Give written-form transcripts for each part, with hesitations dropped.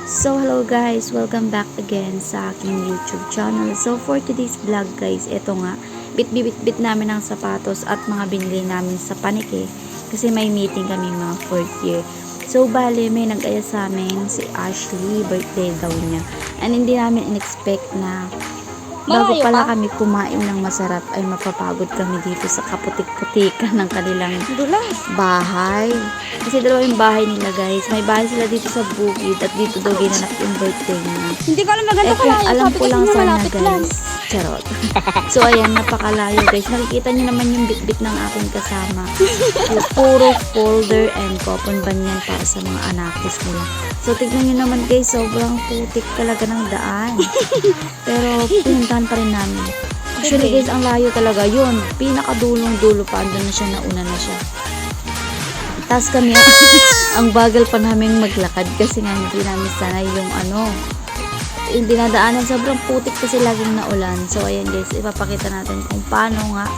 So hello guys, welcome back again sa aking YouTube channel. So for today's vlog guys, ito nga, bit namin ng sapatos at mga binili namin sa Panike kasi may meeting kami mga 4th year. So bale, may nag-aya sa amin si Ashley, birthday daw niya. And hindi namin in-expect na bago pala kami kumain ng masarap ay mapapagod kami dito sa kaputik-putikan ng kanilang bahay. Kasi dalawa yung bahay nila guys. May bahay sila dito sa bukid at dito daw ginanap yung birthday niya. Hindi ko alam na ganito kalayo. Alam ko lang sana malapit lang. guys. Charot. So ayan, napakalayo guys. Nakikita niyo naman yung bitbit ng aking kasama. Yung puro folder and coupon banyan para sa mga anakis nila. So tignan niyo naman guys, sobrang putik talaga ng daan. Pero pinuntahan pa rin namin. Actually guys, ang layo talaga yun. Pinakadulong dulo pa, andun na siya, nauna na siya. Tapos kami, ang bagal pa namin maglakad kasi nga hindi namin sanay yung yung dinadaanan. Sobrang putik kasi laging naulan. So ayan guys, ipapakita natin kung paano nga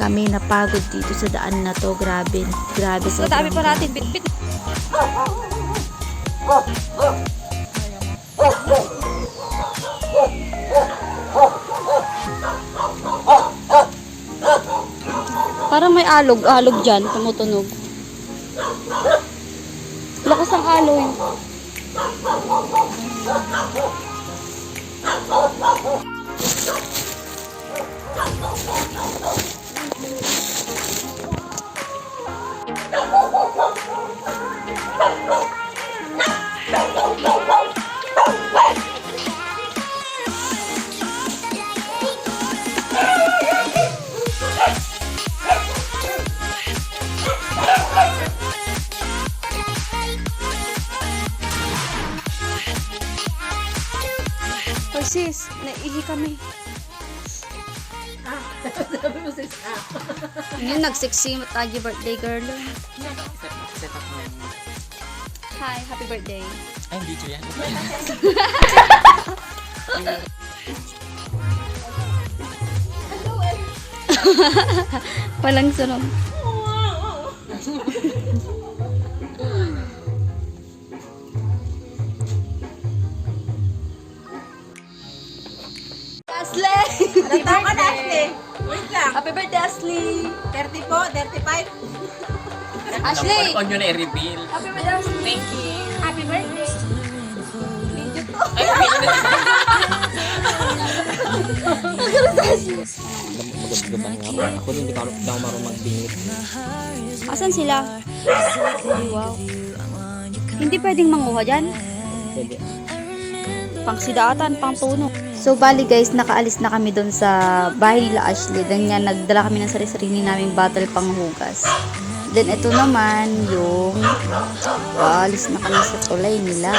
kami napagod dito sa daan na to. Grabe So dami pa natin bit-bit. Parang may alog dyan, tumutunog. Lakas ng aloy. Sis, naihi kami. Sabi mo sis Ngayon, nagseksi mo tayo birthday girl. set up mo yan. Hi, happy birthday. Ay, hindi ko yan. Walang sunog. Ashley! Anong taon ka na, Ashley? Wait lang. Happy birthday, Ashley! 30 po, 35. Ashley! On yun na i-reveal. Happy birthday, Ashley! Thank you. Happy birthday! Video to. Ay, wait. Ako hindi ka marunong magbingit. Asan sila? Wow. Hindi pwedeng manguha dyan? Pwede. Pang sidatan, pang tuno. So bali guys, nakaalis na kami doon sa bahay nila Ashley. Then nga, nagdala kami ng sarili-sarili naming bottle pang hugas. Then ito naman yung paalis na kami sa tulay nila.